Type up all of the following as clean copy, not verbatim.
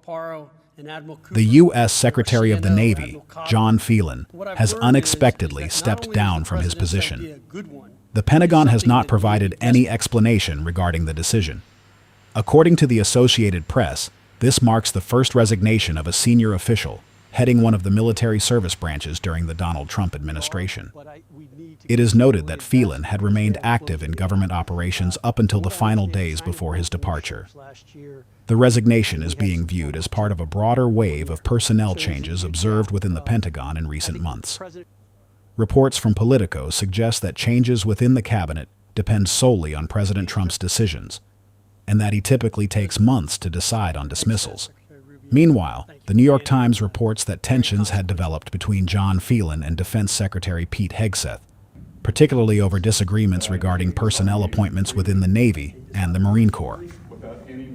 The U.S. Secretary of the Navy, John Phelan, has unexpectedly stepped down from his position. The Pentagon has not provided any explanation regarding the decision. According to the Associated Press, this marks the first resignation of a senior official heading one of the military service branches during the Donald Trump administration. It is noted that Phelan had remained active in government operations up until the final days before his departure. The resignation is being viewed as part of a broader wave of personnel changes observed within the Pentagon in recent months. Reports from Politico suggest that changes within the cabinet depend solely on President Trump's decisions, and that he typically takes months to decide on dismissals. Meanwhile, the New York Times reports that tensions had developed between John Phelan and Defense Secretary Pete Hegseth, particularly over disagreements regarding personnel appointments within the Navy and the Marine Corps.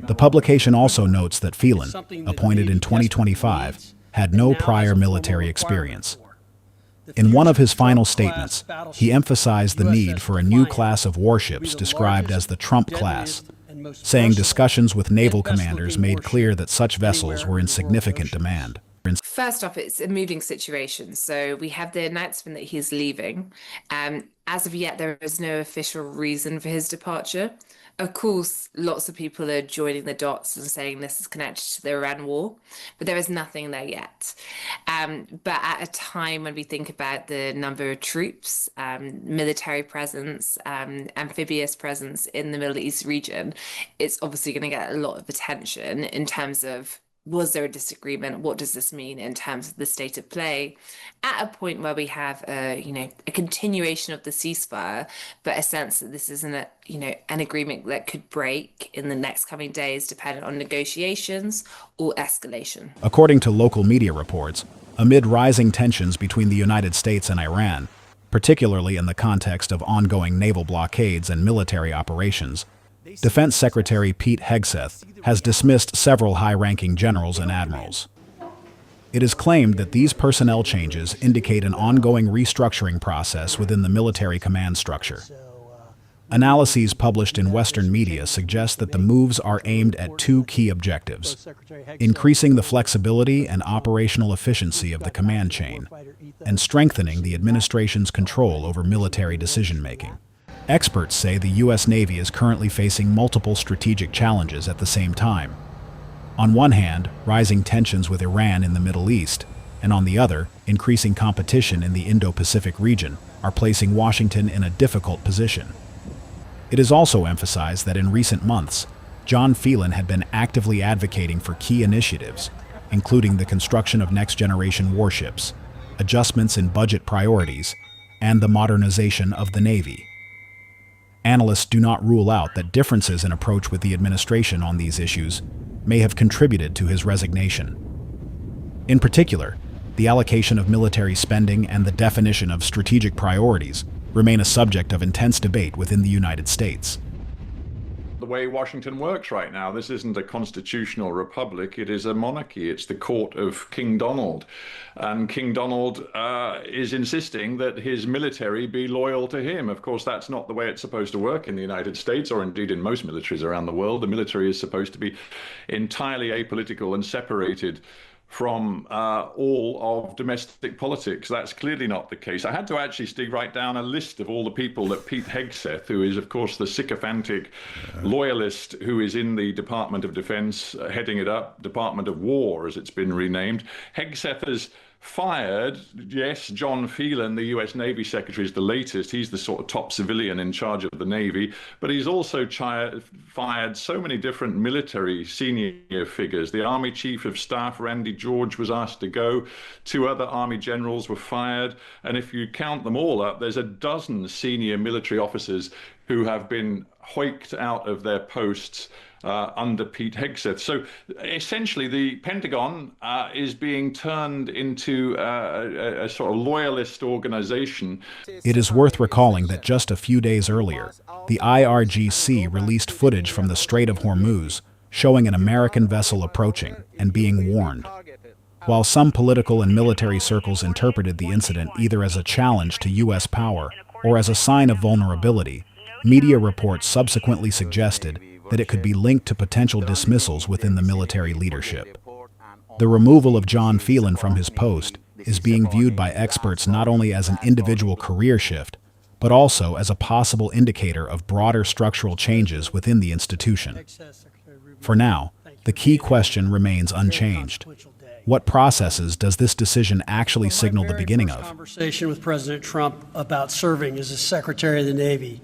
The publication also notes that Phelan, appointed in 2025, had no prior military experience. In one of his final statements, he emphasized the need for a new class of warships described as the Trump class, saying discussions with naval commanders made clear that such vessels were in significant demand. First off, it's a moving situation. So we have the announcement that he's leaving. As of yet, there is no official reason for his departure. Of course, lots of people are joining the dots and saying this is connected to the Iran war, but there is nothing there yet. But at a time when we think about the number of troops, military presence, amphibious presence in the Middle East region, it's obviously going to get a lot of attention in terms of, was there a disagreement? What does this mean in terms of the state of play? At a point where we have a continuation of the ceasefire, but a sense that this isn't an agreement that could break in the next coming days, depending on negotiations or escalation. According to local media reports, amid rising tensions between the United States and Iran, particularly in the context of ongoing naval blockades and military operations, Defense Secretary Pete Hegseth has dismissed several high-ranking generals and admirals. It is claimed that these personnel changes indicate an ongoing restructuring process within the military command structure. Analyses published in Western media suggest that the moves are aimed at two key objectives: increasing the flexibility and operational efficiency of the command chain, and strengthening the administration's control over military decision-making. Experts say the U.S. Navy is currently facing multiple strategic challenges at the same time. On one hand, rising tensions with Iran in the Middle East, and on the other, increasing competition in the Indo-Pacific region are placing Washington in a difficult position. It is also emphasized that in recent months, John Phelan had been actively advocating for key initiatives, including the construction of next-generation warships, adjustments in budget priorities, and the modernization of the Navy. Analysts do not rule out that differences in approach with the administration on these issues may have contributed to his resignation. In particular, the allocation of military spending and the definition of strategic priorities remain a subject of intense debate within the United States. The way Washington works right now, this isn't a constitutional republic, it is a monarchy. It's the court of King Donald. And King Donald is insisting that his military be loyal to him. Of course, that's not the way it's supposed to work in the United States, or indeed in most militaries around the world. The military is supposed to be entirely apolitical and separated from all of domestic politics. That's clearly not the case. I had to actually write down a list of all the people that Pete Hegseth, who is, of course, the sycophantic loyalist who is in the Department of Defense, heading it up, Department of War, as it's been renamed. Hegseth has fired, yes, John Phelan, the U.S. Navy Secretary, is the latest. He's the sort of top civilian in charge of the Navy, but he's also fired so many different military senior figures. The Army Chief of Staff, Randy George, was asked to go. 2 other Army generals were fired. And if you count them all up, there's a dozen senior military officers who have been hoiked out of their posts under Pete Hegseth. So essentially the Pentagon is being turned into a sort of loyalist organization. It is worth recalling that just a few days earlier, the IRGC released footage from the Strait of Hormuz showing an American vessel approaching and being warned. While some political and military circles interpreted the incident either as a challenge to U.S. power or as a sign of vulnerability, media reports subsequently suggested that it could be linked to potential dismissals within the military leadership. The removal of John Phelan from his post is being viewed by experts not only as an individual career shift, but also as a possible indicator of broader structural changes within the institution. For now, the key question remains unchanged. What processes does this decision actually signal the beginning of? Conversation with President Trump about serving as a Secretary of the Navy.